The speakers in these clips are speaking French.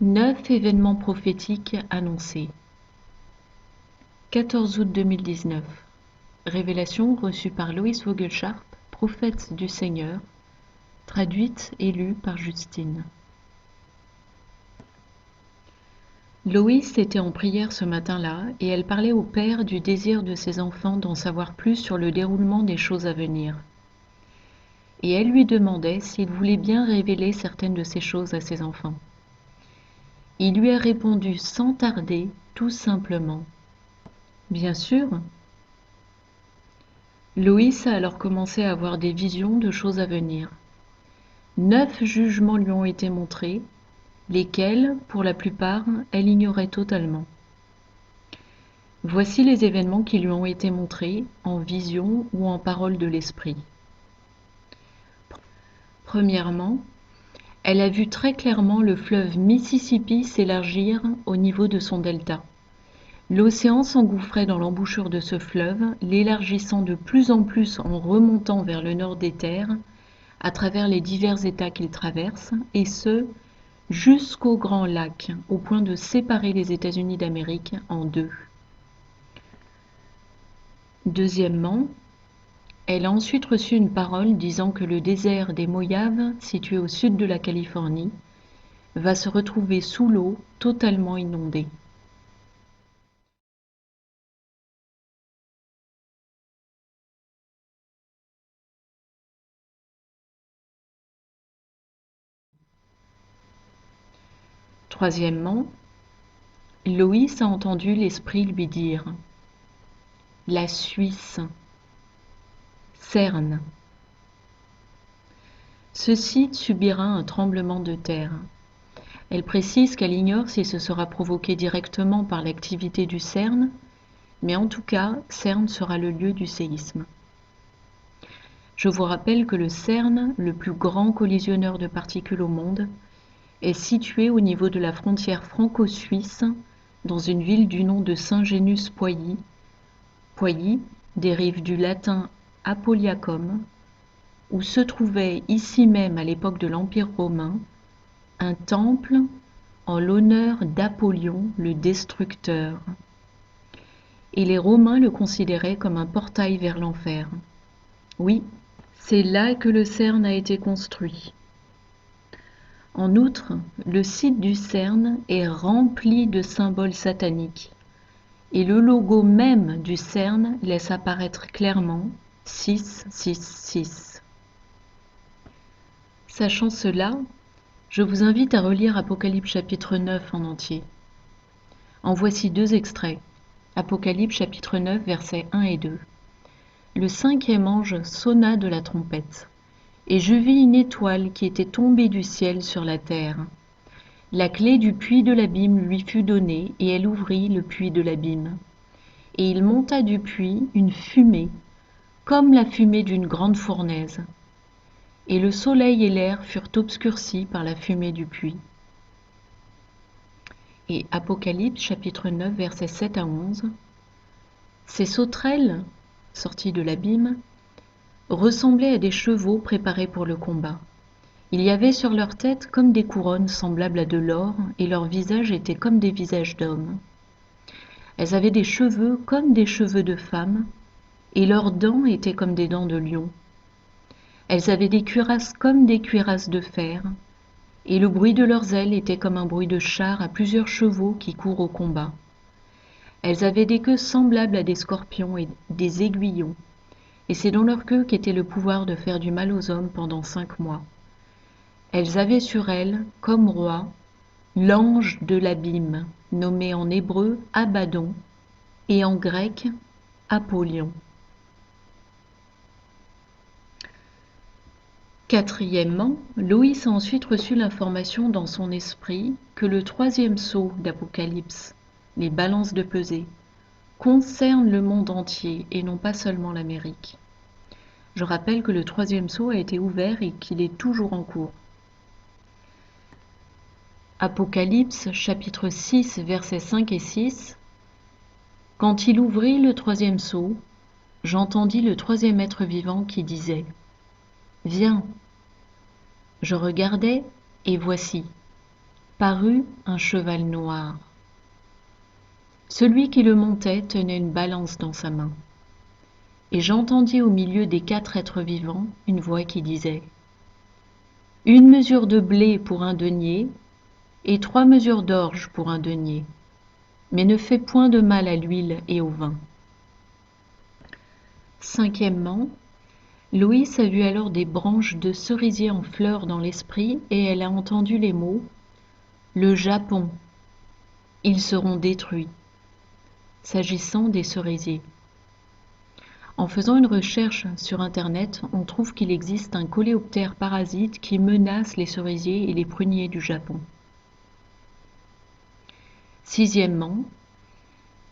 9 événements prophétiques annoncés. 14 août 2019. Révélation reçue par Loïs Vogelsharp, prophète du Seigneur, traduite et lue par Justine. Loïs était en prière ce matin-là et elle parlait au Père du désir de ses enfants d'en savoir plus sur le déroulement des choses à venir. Et elle lui demandait s'il voulait bien révéler certaines de ces choses à ses enfants. Il lui a répondu sans tarder, tout simplement. Bien sûr. Loïs a alors commencé à avoir des visions de choses à venir. 9 jugements lui ont été montrés, lesquels, pour la plupart, elle ignorait totalement. Voici les événements qui lui ont été montrés, en vision ou en parole de l'esprit. Premièrement, elle a vu très clairement le fleuve Mississippi s'élargir au niveau de son delta. L'océan s'engouffrait dans l'embouchure de ce fleuve, l'élargissant de plus en plus en remontant vers le nord des terres, à travers les divers États qu'il traverse, et ce, jusqu'au Grand Lac, au point de séparer les États-Unis d'Amérique en deux. Deuxièmement, elle a ensuite reçu une parole disant que le désert des Mojaves, situé au sud de la Californie, va se retrouver sous l'eau, totalement inondé. Troisièmement, Loïs a entendu l'esprit lui dire « La Suisse, CERN. Ce site subira un tremblement de terre. » Elle précise qu'elle ignore si ce sera provoqué directement par l'activité du CERN, mais en tout cas, CERN sera le lieu du séisme. Je vous rappelle que le CERN, le plus grand collisionneur de particules au monde, est situé au niveau de la frontière franco-suisse, dans une ville du nom de Saint-Genus-Pouilly. Pouilly dérive du latin Apuliacum, où se trouvait ici même à l'époque de l'Empire romain un temple en l'honneur d'Apollyon le Destructeur. Et les Romains le considéraient comme un portail vers l'enfer. Oui, c'est là que le CERN a été construit. En outre, le site du CERN est rempli de symboles sataniques, et le logo même du CERN laisse apparaître clairement 666. Sachant cela, je vous invite à relire Apocalypse chapitre 9 en entier. En voici 2 extraits. Apocalypse chapitre 9 versets 1 et 2. Le 5e ange sonna de la trompette, et je vis une étoile qui était tombée du ciel sur la terre. La clé du puits de l'abîme lui fut donnée, et elle ouvrit le puits de l'abîme. Et il monta du puits une fumée, comme la fumée d'une grande fournaise. Et le soleil et l'air furent obscurcis par la fumée du puits. Et Apocalypse chapitre 9 versets 7 à 11. Ces sauterelles, sorties de l'abîme, ressemblaient à des chevaux préparés pour le combat. Il y avait sur leur tête comme des couronnes semblables à de l'or, et leurs visages étaient comme des visages d'hommes. Elles avaient des cheveux comme des cheveux de femmes, et leurs dents étaient comme des dents de lion. Elles avaient des cuirasses comme des cuirasses de fer, et le bruit de leurs ailes était comme un bruit de char à plusieurs chevaux qui courent au combat. Elles avaient des queues semblables à des scorpions et des aiguillons, et c'est dans leur queue qu'était le pouvoir de faire du mal aux hommes pendant 5 mois. Elles avaient sur elles, comme roi, l'ange de l'abîme, nommé en hébreu Abaddon, et en grec Apollyon. Quatrièmement, Loïs a ensuite reçu l'information dans son esprit que le 3e sceau d'Apocalypse, les balances de pesée, concerne le monde entier et non pas seulement l'Amérique. Je rappelle que le 3e sceau a été ouvert et qu'il est toujours en cours. Apocalypse chapitre 6 versets 5 et 6. Quand il ouvrit le 3e sceau, j'entendis le 3e être vivant qui disait « Viens !» Je regardai, et voici, parut un cheval noir. Celui qui le montait tenait une balance dans sa main. Et j'entendis au milieu des 4 êtres vivants une voix qui disait : Une mesure de blé pour un denier, et 3 mesures d'orge pour un denier, mais ne fais point de mal à l'huile et au vin. Cinquièmement, Loïs a vu alors des branches de cerisier en fleurs dans l'esprit, et elle a entendu les mots : Le Japon, ils seront détruits, s'agissant des cerisiers. En faisant une recherche sur Internet, on trouve qu'il existe un coléoptère parasite qui menace les cerisiers et les pruniers du Japon. Sixièmement,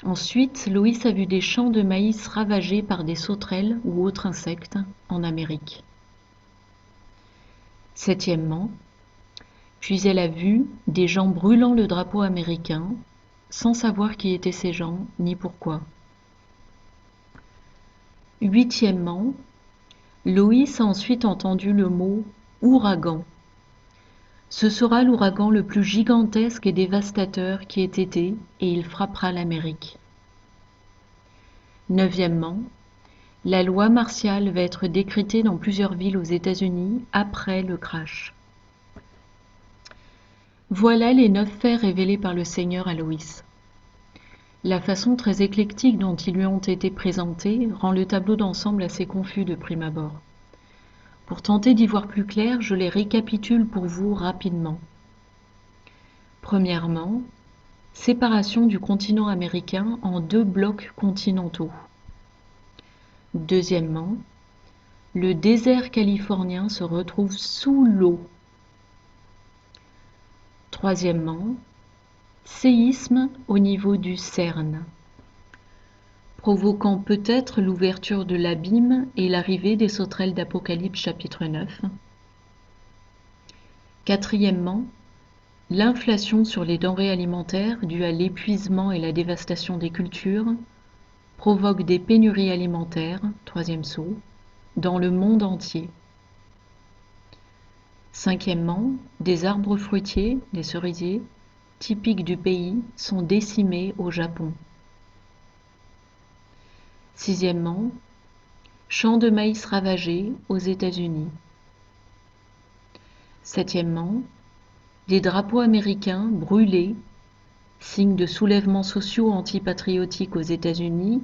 ensuite, Loïs a vu des champs de maïs ravagés par des sauterelles ou autres insectes en Amérique. Septièmement, puis elle a vu des gens brûlant le drapeau américain sans savoir qui étaient ces gens ni pourquoi. Huitièmement, Loïs a ensuite entendu le mot « ouragan ». Ce sera l'ouragan le plus gigantesque et dévastateur qui ait été, et il frappera l'Amérique. Neuvièmement, la loi martiale va être décrétée dans plusieurs villes aux États-Unis après le crash. Voilà les 9 faits révélés par le Seigneur à Loïs. La façon très éclectique dont ils lui ont été présentés rend le tableau d'ensemble assez confus de prime abord. Pour tenter d'y voir plus clair, je les récapitule pour vous rapidement. Premièrement, séparation du continent américain en 2 blocs continentaux. Deuxièmement, le désert californien se retrouve sous l'eau. Troisièmement, séisme au niveau du CERN, provoquant peut-être l'ouverture de l'abîme et l'arrivée des sauterelles d'Apocalypse chapitre 9. Quatrièmement, l'inflation sur les denrées alimentaires due à l'épuisement et la dévastation des cultures provoque des pénuries alimentaires, troisième saut, dans le monde entier. Cinquièmement, des arbres fruitiers, des cerisiers, typiques du pays, sont décimés au Japon. Sixièmement, champs de maïs ravagés aux États-Unis. Septièmement, des drapeaux américains brûlés, signe de soulèvements sociaux antipatriotiques aux États-Unis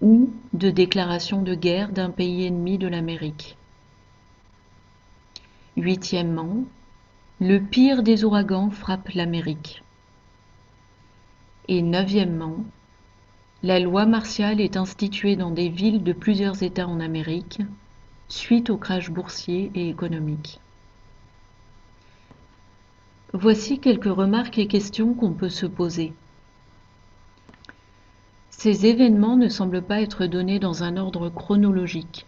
ou de déclaration de guerre d'un pays ennemi de l'Amérique. Huitièmement, le pire des ouragans frappe l'Amérique. Et neuvièmement, la loi martiale est instituée dans des villes de plusieurs États en Amérique, suite au crash boursier et économique. Voici quelques remarques et questions qu'on peut se poser. Ces événements ne semblent pas être donnés dans un ordre chronologique.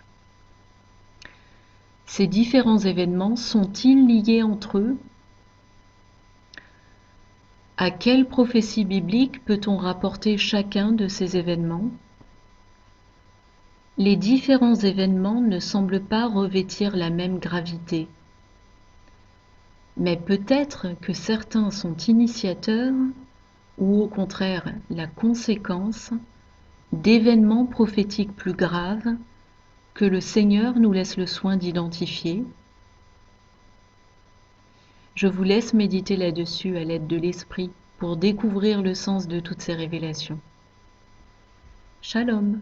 Ces différents événements sont-ils liés entre eux ? À quelle prophétie biblique peut-on rapporter chacun de ces événements ? Les différents événements ne semblent pas revêtir la même gravité. Mais peut-être que certains sont initiateurs, ou au contraire la conséquence, d'événements prophétiques plus graves que le Seigneur nous laisse le soin d'identifier. Je vous laisse méditer là-dessus à l'aide de l'Esprit pour découvrir le sens de toutes ces révélations. Shalom.